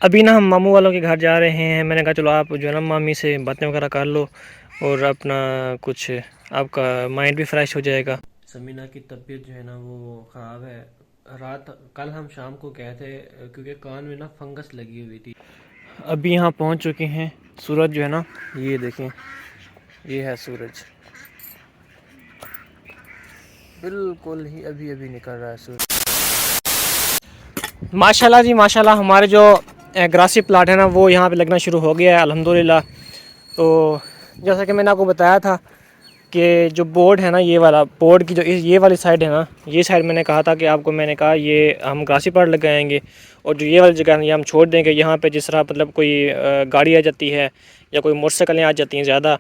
अभी ना हम मामू वालों के घर जा रहे हैं। मैंने कहा चलो आप जो है ना मामी से बातें वगैरह कर लो और अपना कुछ आपका माइंड भी फ्रेश हो जाएगा। समीना की तबीयत जो है ना वो ख़राब है। रात कल हम शाम को गए थे क्योंकि कान में ना फंगस लगी हुई थी। अभी यहाँ पहुँच चुके हैं। सूरज जो है ना ये देखें, ये है सूरज, बिल्कुल ही अभी अभी निकल रहा है सूरज। माशाल्लाह जी माशाल्लाह, हमारे जो ग्रासी प्लाट है ना वो यहाँ पे लगना शुरू हो गया है अल्हम्दुलिल्लाह। तो जैसा कि मैंने आपको बताया था कि जो बोर्ड है ना, ये वाला बोर्ड की जो ये वाली साइड है ना, ये साइड मैंने कहा था कि आपको, मैंने कहा ये हम ग्रासी प्लाट लगाएंगे और जो ये वाली जगह है ये हम छोड़ देंगे। यहाँ पे जिस तरह मतलब कोई गाड़ी आ जाती है या कोई मोटरसाइकिलें आ जाती हैं ज़्यादा,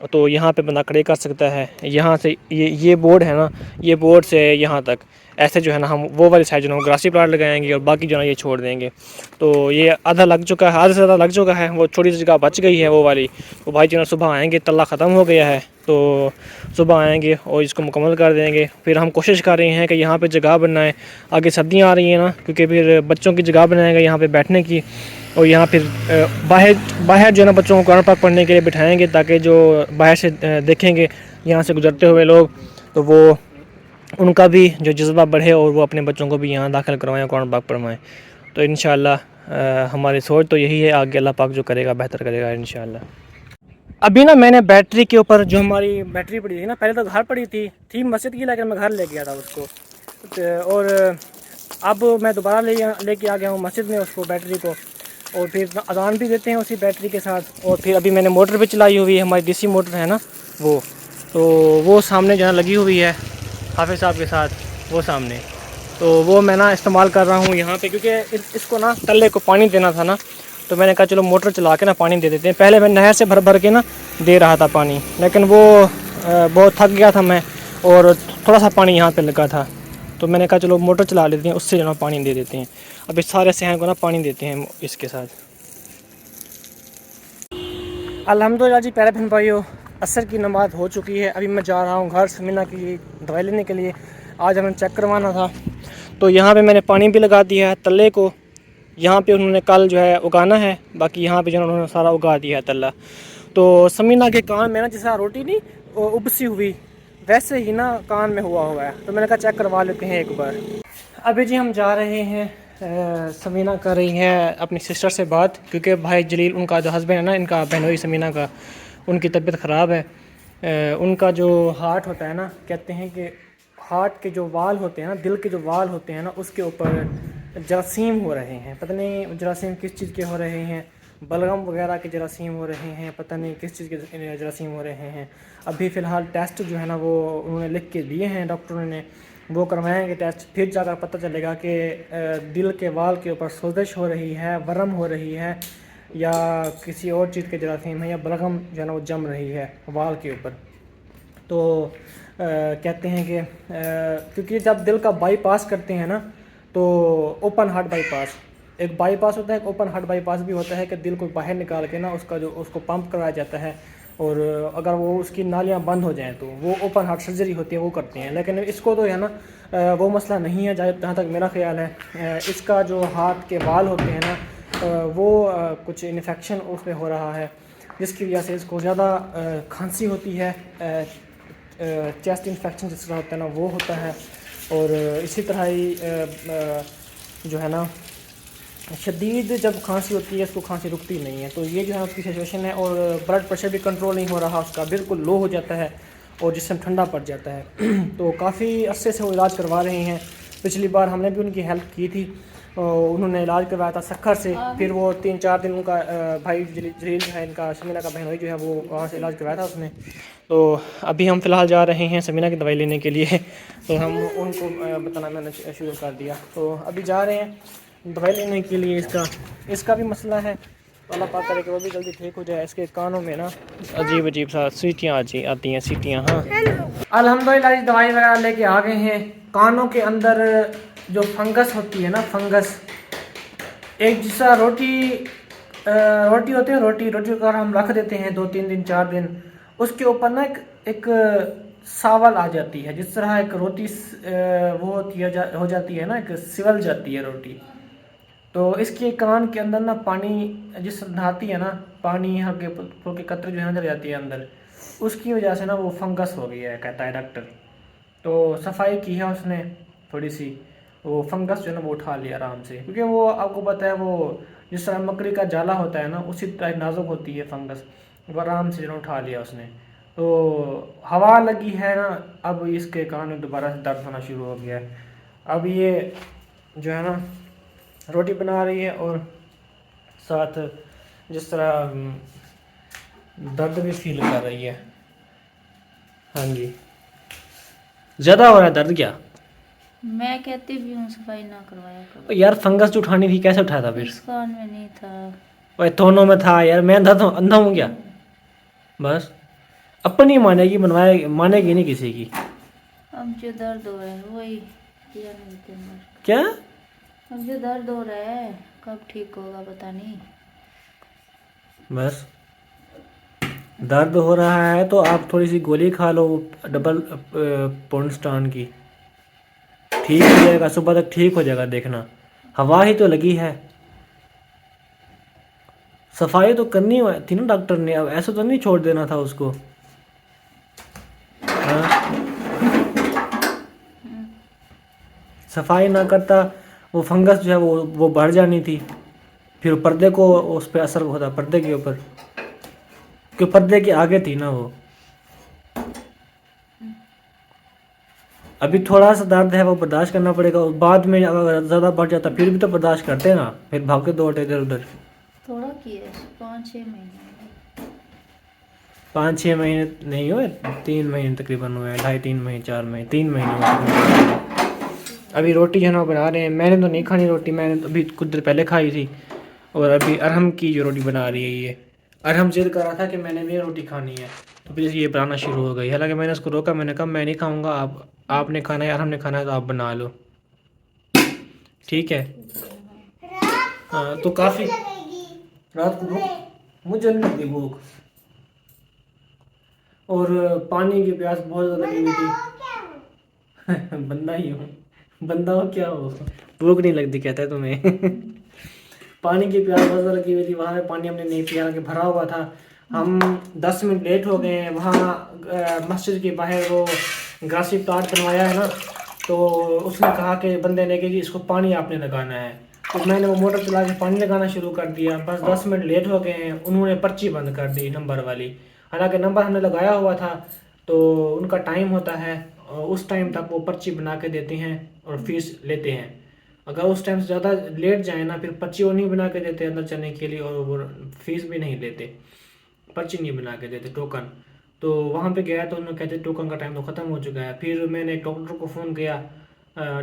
तो यहाँ पे बंदा खड़े कर सकता है। यहाँ से ये बोर्ड है ना, ये बोर्ड से यहाँ तक ऐसे जो है ना हम वो वाली साइड जो है ग्रासी प्लाट लगाएंगे और बाकी जो है ना ये छोड़ देंगे। तो ये आधा लग चुका है, आधा से ज़्यादा लग चुका है, वो छोटी सी जगह बच गई है वो वाली। तो भाई जो है सुबह आएँगे, तल्ला ख़त्म हो गया है, तो सुबह आएँगे और इसको मुकम्मल कर देंगे। फिर हम कोशिश कर रहे हैं कि यहाँ पे जगह बनाएं। आगे सर्दियाँ आ रही हैं ना, क्योंकि फिर बच्चों की जगह बनाएंगे यहाँ पे बैठने की, और यहाँ फिर बाहर जो है ना बच्चों को कुरान पाक पढ़ने के लिए बिठाएंगे, ताकि जो बाहर से देखेंगे यहाँ से गुजरते हुए लोग, तो वो उनका भी जो जज्बा बढ़े और वो अपने बच्चों को भी यहाँ दाखिल करवाएं, कुरान पाक पढ़वाएं। तो इंशाअल्लाह हमारी सोच तो यही है, आगे अल्लाह पाक जो करेगा बेहतर करेगा इंशाअल्लाह। अभी ना मैंने बैटरी के ऊपर जो हमारी बैटरी पड़ी थी ना, पहले तो घर पड़ी थी मस्जिद की, लेकिन मैं घर ले गया था उसको, और अब मैं दोबारा लेके आ गया हूँ मस्जिद में उसको, बैटरी को, और फिर अजान भी देते हैं उसी बैटरी के साथ। और फिर अभी मैंने मोटर भी चलाई हुई है, हमारी देसी मोटर है ना वो, तो वो सामने जो है लगी हुई है हाफिज़ साहब के साथ, वो सामने, तो वो मैं ना इस्तेमाल कर रहा हूँ यहाँ पे, क्योंकि इसको ना तल्ले को पानी देना था ना, तो मैंने कहा चलो मोटर चला के ना पानी दे देते हैं। पहले मैं नहर से भर भर के ना दे रहा था पानी, लेकिन वो बहुत थक गया था मैं, और थोड़ा सा पानी यहाँ पे लगा था, तो मैंने कहा चलो मोटर चला लेते हैं, उससे जो ना पानी दे देते हैं। अब इस सारे सहन को ना पानी देते हैं इसके साथ। अल्हम्दुलिल्लाह जी प्यारे बहन भाइयों, असर की नमाज़ हो चुकी है। अभी मैं जा रहा हूँ घर समीना की दवाई लेने के लिए, आज हमें चेक करवाना था। तो यहाँ पे मैंने पानी भी लगा दिया है तल्ले को, यहाँ पे उन्होंने कल जो है उगाना है, बाकी यहाँ पे जो उन्होंने सारा उगा दिया है तल्ला। तो समीना के कान में ना जैसा रोटी नहीं उबसी हुई, वैसे ही ना कान में हुआ है, तो मैंने कहा चेक करवा लेते हैं एक बार। अभी जी हम जा रहे हैं, समीना कर रही है अपनी सिस्टर से बात, क्योंकि भाई जलील उनका जो हस्बैंड है ना, इनका बहनोई समीना का, उनकी तबीयत ख़राब है। उनका जो हार्ट होता है ना, कहते हैं कि हार्ट के जो वाल होते हैं ना, दिल के जो वाल होते हैं ना, उसके ऊपर जरासीम हो रहे हैं। पता नहीं जरासीम किस चीज़ के हो रहे हैं, बलगम वगैरह के जरासीम हो रहे हैं, पता नहीं किस चीज़ के जरासीम हो रहे हैं। अभी फ़िलहाल टेस्ट जो है ना वो उन्होंने लिख के दिए हैं डॉक्टरों ने, वो करवाएंगे टेस्ट, फिर जाकर पता चलेगा कि दिल के वाल के ऊपर सोजिश हो रही है, वरम हो रही है, या किसी और चीज़ के जरासीम है, या बलगम जो है ना वो जम रही है वाल के ऊपर। तो कहते हैं कि क्योंकि जब दिल का बाईपास करते हैं ना, तो ओपन हार्ट बाईपास, एक बाईपास होता है, एक ओपन हार्ट बाईपास भी होता है कि दिल को बाहर निकाल के ना उसका जो उसको पंप कराया जाता है, और अगर वो उसकी नालियाँ बंद हो जाएं तो वो ओपन हार्ट सर्जरी होती है, वो करते हैं। लेकिन इसको तो है ना वो मसला नहीं है जहाँ तक मेरा ख्याल है। इसका जो हाथ के बाल होते हैं ना वो कुछ इन्फेक्शन उसमें हो रहा है, जिसकी वजह से इसको ज़्यादा खांसी होती है, चेस्ट इन्फेक्शन जिस तरह होता है ना वो होता है, और इसी तरह ही जो है ना शदीद जब खांसी होती है इसको खांसी रुकती नहीं है। तो ये जो है उसकी सिचुएशन है, और ब्लड प्रेशर भी कंट्रोल नहीं हो रहा उसका, बिल्कुल लो हो जाता है और जिसम ठंडा पड़ जाता है। तो काफ़ी अरसे से वो इलाज करवा रहे हैं। पिछली बार हमने भी उनकी हेल्प की थी, उन्होंने इलाज करवाया था सक्खर से, फिर वो 3-4 दिन उनका भाई जलील है इनका, समीना का बहनोई जो है वो वहाँ से इलाज करवाया था उसने। तो अभी हम फ़िलहाल जा रहे हैं समीना की दवाई लेने के लिए, तो हम उनको बताना मैंने शुरू कर दिया। तो अभी जा रहे हैं दवाई लेने के लिए। इसका भी मसला है, तो अल्लाह पाक करे कि वो भी जल्दी ठीक हो जाए। इसके कानों में ना अजीब अजीब सा सीटियाँ आती हैं सीटियाँ। हाँ अल्हम्दुलिल्लाह दवाई वगैरह लेके आ गए हैं। कानों के अंदर जो फंगस होती है ना, फंगस एक जैसा रोटी होती है, रोटी को अगर हम रख देते हैं 2-3 दिन 4 दिन, उसके ऊपर ना एक सावल आ जाती है, जिस तरह एक रोटी वो होती है हो जाती है ना, एक सिवल जाती है रोटी। तो इसके कान के अंदर ना पानी जिस नहाती है ना, पानी हल्के फुल्के कतरे जो है ना चले जाती है अंदर, उसकी वजह से ना वो फंगस हो गई है, कहता है डॉक्टर। तो सफाई की है उसने थोड़ी सी, वो फंगस जो है ना वो उठा लिया आराम से, क्योंकि वो आपको पता है वो जिस तरह मकड़ी का जाला होता है ना, उसी तरह नाजुक होती है फंगस, वो आराम से जो है ना उठा लिया उसने। तो हवा लगी है ना, अब इसके कान में दोबारा से दर्द होना शुरू हो गया है। अब ये जो है ना रोटी बना रही है और साथ जिस तरह दर्द भी फील कर रही है। हाँ जी, ज़्यादा हो रहा है दर्द क्या? मैं कहती भी हूँ सफाई ना करवाया करो। यार फंगस जो उठानी थी कैसे उठाया था फिर? इस कान में नहीं था। ओए दोनों में था यार, मैं अंधा हूँ क्या? बस अपनी मानेगी, मनवाए मानेगी नहीं किसी की। अब जो दर्द हो रहा है वही किया नहीं मर। क्या? अब जो दर्द हो रहा है कब ठीक होगा पता नहीं। बस दर्द हो रहा है तो आप थोड़ी सी गोली खा लो, डबल पॉन्स्टान की, ठीक हो जाएगा, सुबह तक ठीक हो जाएगा, देखना। हवा ही तो लगी है, सफाई तो करनी थी ना डॉक्टर ने, अब ऐसा तो नहीं छोड़ देना था उसको। हाँ? सफाई ना करता वो फंगस जो है वो बढ़ जानी थी, फिर पर्दे को उस पर असर होता, पर्दे के ऊपर, क्योंकि पर्दे के आगे थी ना वो। अभी थोड़ा सा दर्द है वो बर्दाश्त करना पड़ेगा, और बाद में अगर ज़्यादा बढ़ जाता फिर भी तो बर्दाश्त करते ना, फिर भागते दौड़ते इधर उधर। थोड़ा किया 5-6 महीने। 5-6 महीने नहीं हुए, 3 महीने तकरीबन हुए, 2.5-3 महीने, 4 महीने, 3 महीने हुए। अभी रोटी है ना बना रहे हैं, मैंने तो नहीं खानी रोटी, मैंने तो अभी कुछ देर पहले खाई थी। और अभी अरहम की जो रोटी बना रही है ये, अरहम जिद कर रहा था कि मैंने भी रोटी खानी है, तो फिर ये बनाना शुरू हो गई। हालांकि मैंने उसको रोका, मैंने कहा मैं नहीं खाऊंगा, आपने खाना है, अरहम ने खाना है तो आप बना लो, ठीक है। हाँ तो काफ़ी रात को भूख मुझे नहीं लगती भूख, और पानी की प्यास बहुत ज़्यादा लगी हुई थी। बंदा ही हूँ, बंदा हो क्या हो, भूख नहीं लगती कहता है तुम्हें। पानी की प्यास बहुत ज़्यादा लगी हुई थी, वहाँ पे पानी हमने नहीं पिया कि भरा हुआ था। हम 10 मिनट लेट हो गए हैं, वहाँ मस्जिद के बाहर वो ग्रासी प्लांट बनवाया है ना, तो उसने कहा कि बंदे ने कि इसको पानी आपने लगाना है, तो मैंने वो मोटर चला के पानी लगाना शुरू कर दिया। बस 10 मिनट लेट हो गए हैं, उन्होंने पर्ची बंद कर दी नंबर वाली, हालांकि नंबर हमने लगाया हुआ था, तो उनका टाइम होता है, और उस टाइम तक वो पर्ची बना के देते हैं और फीस लेते हैं। अगर उस टाइम से ज़्यादा लेट जाए ना, फिर पर्ची वो नहीं बना के देते अंदर चलने के लिए, और वो फीस भी नहीं लेते, पर्ची नहीं बना के देते, टोकन। तो वहाँ पे गया तो उन्होंने कहते टोकन का टाइम तो ख़त्म हो चुका है। फिर मैंने डॉक्टर को फ़ोन किया,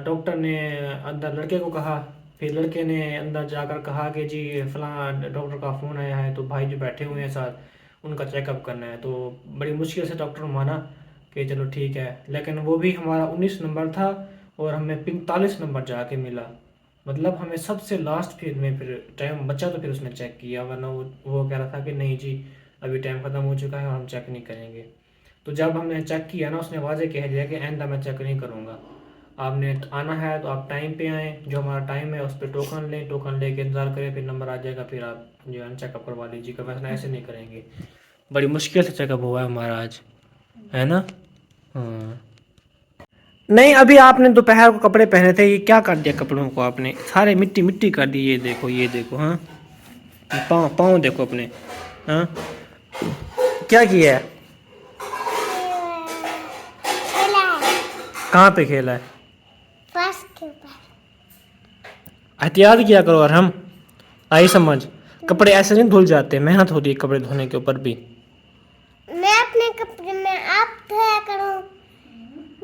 डॉक्टर ने अंदर लड़के को कहा, फिर लड़के ने अंदर जाकर कहा कि जी फ़लाँ डॉक्टर का फ़ोन आया है, तो भाई जो बैठे हुए हैं साथ उनका चेकअप करना है। तो बड़ी मुश्किल से डॉक्टर माना कि चलो ठीक है, लेकिन वो भी हमारा 19 नंबर था और हमें 45 नंबर जाके मिला, मतलब हमें सबसे लास्ट फिर में फिर टाइम बचा, तो फिर उसने चेक किया, वरना वो कह रहा था कि नहीं जी अभी टाइम ख़त्म हो चुका है और हम चेक नहीं करेंगे। तो जब हमने चेक किया ना, उसने वाजे कह दिया कि आइंदा मैं चेक नहीं करूँगा, आपने आना है तो आप टाइम पे आएँ, जो हमारा टाइम है उस पर टोकन लें, टोकन लेके इंतज़ार करें, फिर नंबर आ जाएगा, फिर आप जो है चेकअप करवा लीजिएगा, वैसे ऐसे नहीं करेंगे। बड़ी मुश्किल से चेकअप हुआ है हमारा आज, है ना। हाँ नहीं, अभी आपने दोपहर को कपड़े पहने थे, ये क्या कर दिया कपड़ों को आपने, सारे मिट्टी मिट्टी कर दी, ये देखो ये देखो। हाँ पाँव पाँव देखो अपने, हाँ क्या किया है, कहाँ पे खेला है? फर्श के ऊपर। एहतियात किया करो, और हम आई समझ, कपड़े ऐसे नहीं धुल जाते, मेहनत होती है कपड़े धोने के ऊपर भी। मैं अपने कपड़े में आप धोया करूं,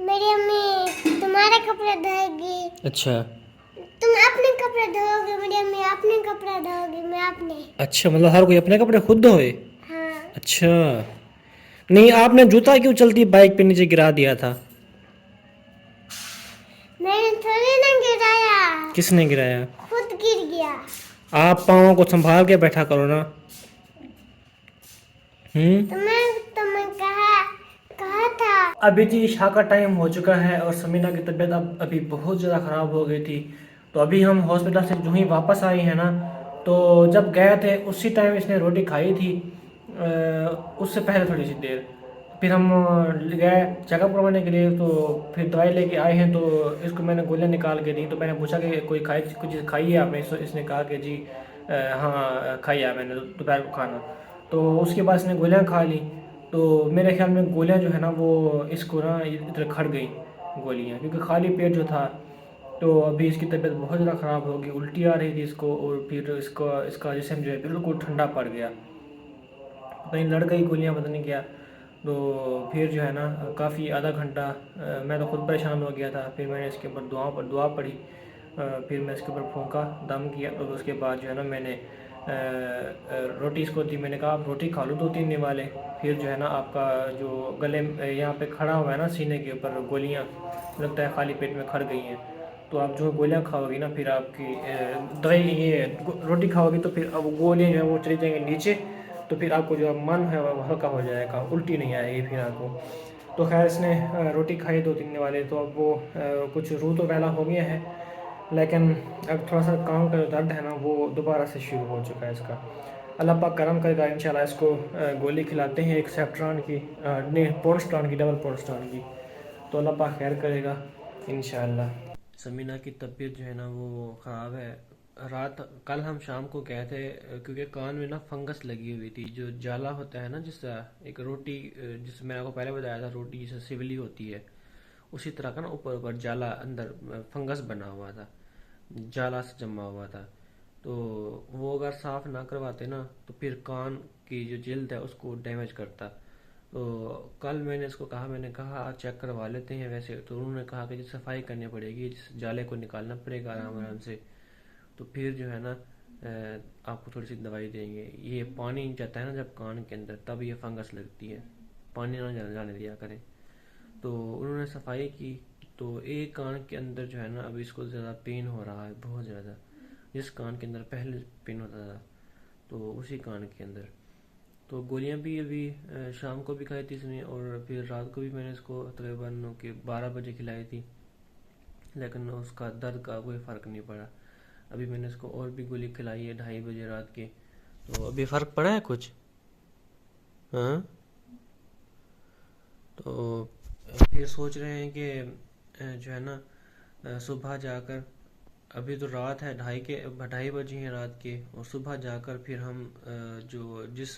मेरी अम्मी तुम्हारे कपड़े धोएगी। अच्छा तुम अपने कपड़े धोओगे, मेरी अम्मी अपने कपड़े धोएगी, मैं अपने। अच्छा, मतलब हर कोई अपने कपड़े खुद धोए। हाँ। अच्छा, नहीं आपने जूता क्यों चलती बाइक पे नीचे गिरा दिया था? मैंने थोड़ी ना गिराया, किसने गिराया? खुद गिर गया। आप पाँव को संभाल के बैठा करो ना। तुम्हें कहा था अभी जी शाह का टाइम हो चुका है और समीना की तबीयत अब अभी बहुत ज़्यादा ख़राब हो गई थी। तो अभी हम हॉस्पिटल से जो ही वापस आए हैं ना, तो जब गए थे उसी टाइम इसने रोटी खाई थी, उससे पहले थोड़ी सी देर। फिर हम गए चेकअप करवाने के लिए, तो फिर दवाई लेके आए हैं। तो इसको मैंने गोलियां निकाल के दी। तो मैंने पूछा कि कोई कुछ चीज़ खाई है आपने? इसने कहा कि जी हाँ खाई है मैंने दोपहर को खाना। तो उसके बाद इसने गोलियां खा ली। तो मेरे ख्याल में गोलियां जो है ना वो इसको ना इधर खड़ गई गोलियां, क्योंकि खाली पेट जो था। तो अभी इसकी तबीयत बहुत ज़्यादा ख़राब हो गई, उल्टी आ रही थी इसको, और फिर इसका जिस्म जो है बिल्कुल ठंडा पड़ गया, पता नहीं लड़ गई गोलियां, पता नहीं क्या। तो फिर जो है ना काफ़ी आधा घंटा मैं तो खुद परेशान हो गया था। फिर मैंने इसके ऊपर दुआ पढ़ी, फिर मैं इसके ऊपर फूंका, दम किया। तो उसके बाद जो है ना मैंने रोटी इसको दी। मैंने कहा आप रोटी खा लो 2-3 दिन वाले, फिर जो है ना आपका जो गले यहाँ पे खड़ा हुआ है ना सीने के ऊपर गोलियाँ, लगता है खाली पेट में खड़ गई हैं। तो आप जो गोलियाँ खाओगी ना, फिर आपकी दवाई ये रोटी खाओगी तो फिर अब गोलियाँ जो है वो चली जाएंगी नीचे। तो फिर आपको जो मन है वो हल्का हो जाएगा, उल्टी नहीं आएगी फिर आपको। तो खैर इसने रोटी खाई 2-3 दिन वाले, तो अब वो कुछ रूह तो पहला हो गया है, लेकिन अब थोड़ा सा कान का जो दर्द है ना वो दोबारा से शुरू हो चुका है इसका। अल्लाह पाक करम करेगा इंशाल्लाह। इसको गोली खिलाते हैं एक सेफ्ट्रान की, नहीं पोर्स्टान की, डबल पोर्स्टान की। तो अल्लाह पाक खैर करेगा इंशाल्लाह। समीना की तबीयत जो है ना वो ख़राब है। कल हम शाम को गए थे, क्योंकि कान में ना फंगस लगी हुई थी, जो जाला होता है ना, जिससे एक रोटी, जिस मैंने आपको पहले बताया था रोटी जैसे सिवली होती है, उसी तरह का ना ऊपर ऊपर जाला, अंदर फंगस बना हुआ था, जाला से जमा हुआ था। तो वो अगर साफ ना करवाते ना तो फिर कान की जो जिल्द है उसको डैमेज करता। तो कल मैंने इसको कहा, मैंने कहा आज चेक करवा लेते हैं वैसे। तो उन्होंने कहा कि जी सफाई करनी पड़ेगी, जिस जाले को निकालना पड़ेगा आराम आराम से। तो फिर जो है ना आपको थोड़ी सी दवाई देंगे। ये पानी जाता है ना जब कान के अंदर, तब ये फंगस लगती है, पानी ना जाने दिया करें। तो उन्होंने सफाई की। तो एक कान के अंदर जो है ना अभी इसको ज़्यादा पेन हो रहा है, बहुत ज़्यादा। जिस कान के अंदर पहले पेन होता था, तो उसी कान के अंदर। तो गोलियां भी अभी शाम को भी खाई थी इसने, और फिर रात को भी मैंने इसको तकरीबन के 12 बजे खिलाई थी, लेकिन उसका दर्द का कोई फ़र्क नहीं पड़ा। अभी मैंने इसको और भी गोली खिलाई है 2:30 बजे रात के। तो अभी फ़र्क पड़ा है कुछ? हाँ। तो फिर सोच रहे हैं कि जो है ना सुबह जाकर, अभी तो रात है, 2:30 बजे हैं रात के, और सुबह जाकर फिर हम जो जिस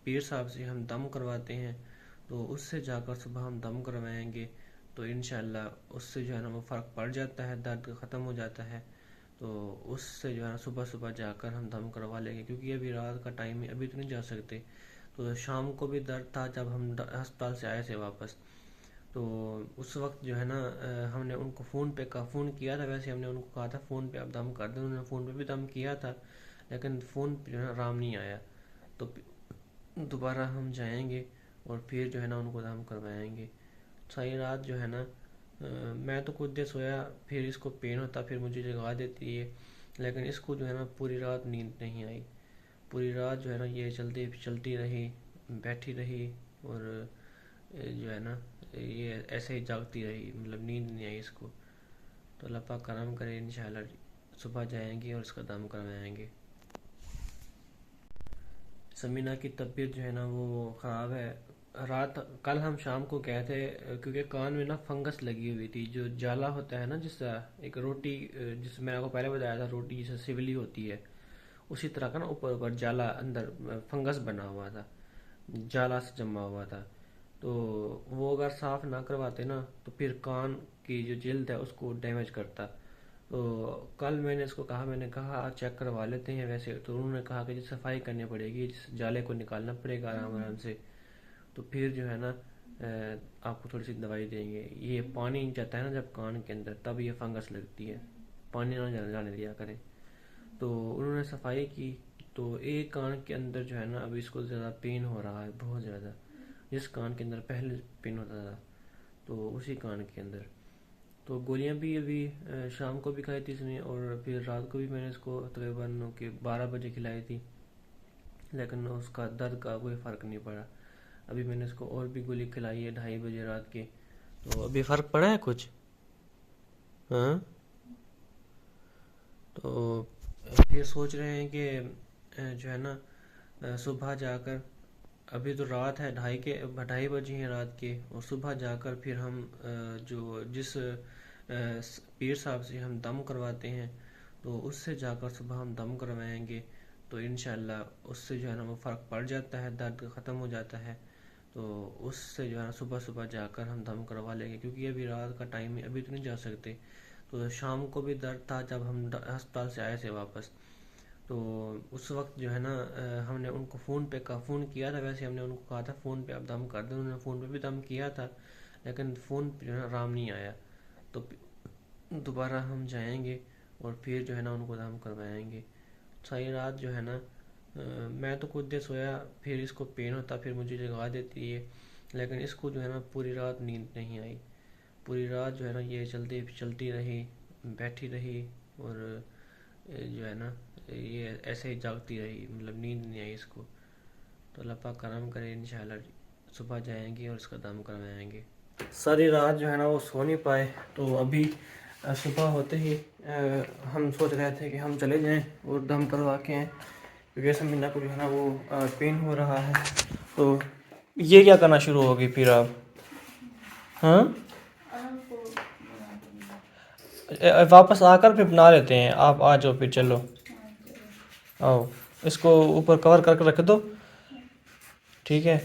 पीर साहब से हम दम करवाते हैं, तो उससे जाकर सुबह हम दम करवाएंगे। तो इंशाल्लाह उससे जो है ना वो फ़र्क पड़ जाता है, दर्द ख़त्म हो जाता है। तो उससे जो है ना सुबह सुबह जाकर हम दम करवा लेंगे, क्योंकि अभी रात का टाइम है, अभी तो नहीं जा सकते। तो शाम को भी दर्द था जब हम अस्पताल से आए थे वापस। तो उस वक्त जो है ना हमने उनको फ़ोन किया था। वैसे हमने उनको कहा था फ़ोन पे आप दम कर दें, उन्होंने फ़ोन पे भी दम किया था, लेकिन फ़ोन पे जो है ना आराम नहीं आया। तो दोबारा हम जाएंगे और फिर जो है ना उनको दम करवाएंगे। सारी रात जो है ना मैं तो कुछ देर सोया, फिर इसको पेन होता, फिर मुझे जगा देती है, लेकिन इसको जो है ना पूरी रात नींद नहीं आई। पूरी रात जो है ना ये चलती रही, बैठी रही, और जो है ना ये ऐसे ही जागती रही, मतलब नींद नहीं आई इसको। तो अल्लाह पाक करम करे, इंशाल्लाह सुबह जाएंगे और इसका दम करवाएंगे। समीना की तबीयत जो है ना वो ख़राब है। कल हम शाम को गए थे, क्योंकि कान में ना फंगस लगी हुई थी, जो जाला होता है ना, जिससे एक रोटी, जिस मैंने आपको पहले बताया था रोटी जैसे सिवली होती है, उसी तरह का ना ऊपर ऊपर जाला, अंदर फंगस बना हुआ था, जाला से जमा हुआ था। तो वो अगर साफ ना करवाते ना तो फिर कान की जो जिल्द है उसको डैमेज करता। तो कल मैंने इसको कहा, मैंने कहा आज चेक करवा लेते हैं वैसे। तो उन्होंने कहा कि जी सफाई करनी पड़ेगी, जिस जाले को निकालना पड़ेगा आराम आराम से। तो फिर जो है ना आपको थोड़ी सी दवाई देंगे। ये पानी जाता है ना जब कान के अंदर, तब ये फंगस लगती है, पानी ना जाने दिया करें। तो उन्होंने सफाई की। तो एक कान के अंदर जो है ना अभी इसको ज़्यादा पेन हो रहा है, बहुत ज़्यादा। जिस कान के अंदर पहले पेन होता था, तो उसी कान के अंदर। तो गोलियां भी अभी शाम को भी खाई थी इसने, और फिर रात को भी मैंने इसको तकरीबन के 12 बजे खिलाई थी, लेकिन उसका दर्द का कोई फ़र्क नहीं पड़ा। अभी मैंने इसको और भी गोली खिलाई है 2:30 बजे रात के। तो अभी फ़र्क पड़ा है कुछ? हाँ, तो फिर सोच रहे हैं कि जो है ना सुबह जाकर, अभी तो रात है 2:30 बजे हैं रात के, और सुबह जाकर फिर हम जो जिस पीर साहब से हम दम करवाते हैं तो उससे जाकर सुबह हम दम करवाएंगे। तो इंशाल्लाह उससे जो है ना वो फ़र्क पड़ जाता है, दर्द ख़त्म हो जाता है। तो उससे जो है ना सुबह सुबह जाकर हम दम करवा लेंगे, क्योंकि अभी रात का टाइम है, अभी तो नहीं जा सकते। तो शाम को भी दर्द था जब हम अस्पताल से आए थे वापस। तो उस वक्त जो है ना हमने उनको फ़ोन किया था। वैसे हमने उनको कहा था फ़ोन पे आप दम कर दें, उन्होंने फ़ोन पे भी दम किया था, लेकिन फ़ोन पे जो है आराम नहीं आया। तो दोबारा हम जाएंगे और फिर जो है ना उनको दम करवाएंगे। सारी रात जो है ना मैं तो कुछ देर सोया, फिर इसको पेन होता, फिर मुझे जगा देती है, लेकिन इसको जो है ना पूरी रात नींद नहीं आई। पूरी रात जो है ना ये चलती रही, बैठी रही, और जो है ना ये ऐसे ही जागती रही, मतलब नींद नहीं आई इसको। तो अल्लाह पाक करम करे, इंशाल्लाह सुबह जाएंगे और इसका दम करवाएंगे। सारी रात जो है ना वो सो नहीं पाए, तो अभी सुबह होते ही हम सोच रहे थे कि हम चले जाएं और दम करवा के आएँ, क्योंकि समीना को जो है ना वो पेन हो रहा है। तो ये क्या करना शुरू होगी फिर आप? हाँ, वापस आकर फिर बना लेते हैं। आप आ जाओ फिर, चलो आओ, इसको ऊपर कवर करके रख दो, ठीक है।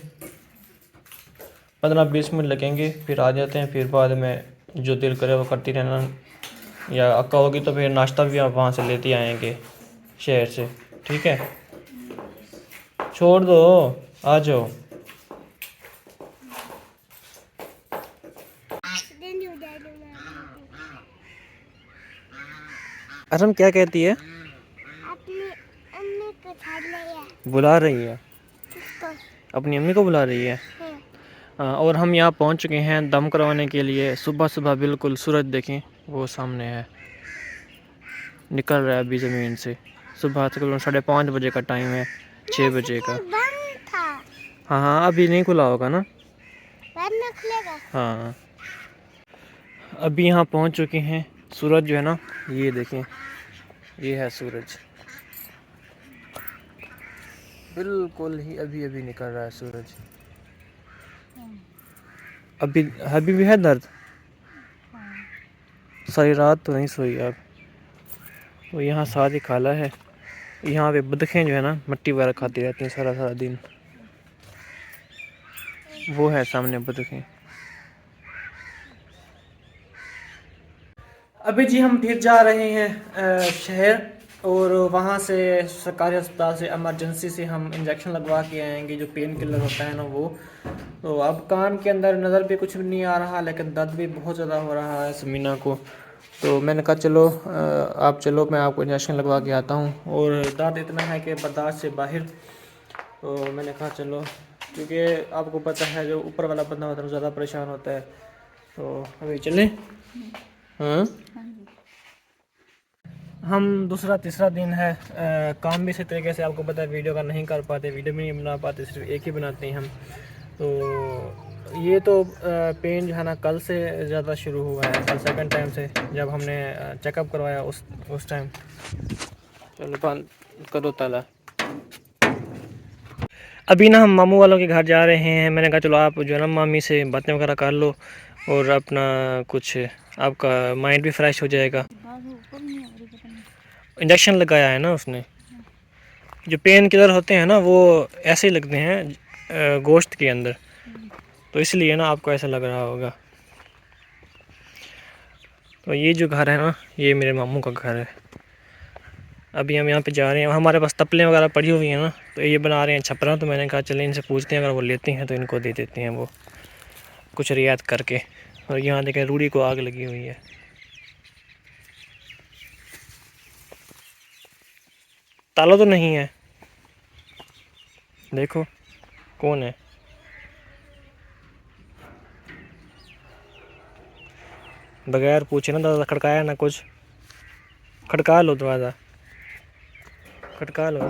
15-20 मिनट लगेंगे, फिर आ जाते हैं। फिर बाद में जो दिल करे वो करती रहना, या अक्का होगी तो फिर नाश्ता भी आप वहाँ से लेते आएंगे शहर से, ठीक है। छोड़ दो, आ जाओ। असम क्या कहती है? अपनी अम्मी को छाड़ लिया। बुला रही है, किसको? अपनी अम्मी को बुला रही है। और हम यहाँ पहुँच चुके हैं दम करवाने के लिए। सुबह सुबह बिल्कुल सूरज देखें वो सामने है, निकल रहा है अभी ज़मीन से। सुबह तकरीबन 5:30 बजे का टाइम है, 6 बजे का। बंद था। हाँ हाँ, अभी नहीं खुला होगा ना, बाद में खुलेगा। हाँ। अभी यहाँ पहुँच चुके हैं। सूरज जो है ना ये देखें, ये है सूरज, बिल्कुल ही अभी अभी निकल रहा है सूरज। अभी भी है दर्द? सारी रात तो नहीं सोई आप? तो यहाँ साथ ही खाला है, यहाँ पे बतखें जो है ना मिट्टी वगैरह खाती रहती हैं सारा सारा दिन। वो है सामने बतखें। अभी जी हम फिर जा रहे हैं शहर, और वहाँ से सरकारी अस्पताल से इमरजेंसी से हम इंजेक्शन लगवा के आएंगे, जो पेन किलर होता है ना वो। तो अब कान के अंदर नज़र भी कुछ भी नहीं आ रहा, लेकिन दर्द भी बहुत ज़्यादा हो रहा है समीना को। तो मैंने कहा चलो आप चलो, मैं आपको इंजेक्शन लगवा के आता हूँ। और दर्द इतना है कि बर्दाश्त से बाहर। तो मैंने कहा चलो, क्योंकि आपको पता है जो ऊपर वाला बंदा होता है ज़्यादा परेशान होता है। तो अभी चलें। हाँ, हम दूसरा तीसरा दिन है, काम भी इसी तरीके से आपको पता है वीडियो का नहीं कर पाते, वीडियो भी नहीं बना पाते, सिर्फ एक ही बनाते हैं हम। तो ये तो पेन जो है ना कल से ज़्यादा शुरू हुआ है, कल सेकंड टाइम से जब हमने चेकअप करवाया उस टाइम। चलो बंद करो ताला। अभी ना हम मामू वालों के घर जा रहे हैं। मैंने कहा चलो आप जो है ना मामी से बातें वगैरह कर लो, और अपना कुछ आपका माइंड भी फ्रेश हो जाएगा। इंजेक्शन लगाया है ना उसने। जो पेन किलर होते हैं ना वो ऐसे ही लगते हैं गोश्त के अंदर, तो इसलिए ना आपको ऐसा लग रहा होगा। तो ये जो घर है ना ये मेरे मामू का घर है। अभी हम यहाँ पे जा रहे हैं, हमारे पास तपलें वगैरह पड़ी हुई हैं ना, तो ये बना रहे हैं छपरा। तो मैंने कहा चलें इनसे पूछते हैं, अगर वो लेते हैं तो इनको दे देते हैं वो कुछ रियायत करके। और यहाँ देखें रूढ़ी को आग लगी हुई है। ताला तो नहीं है, देखो कौन है। बगैर पूछे ना दरवाज़ा खड़काया ना कुछ। खड़का लो दरवाज़ा, खड़का लो।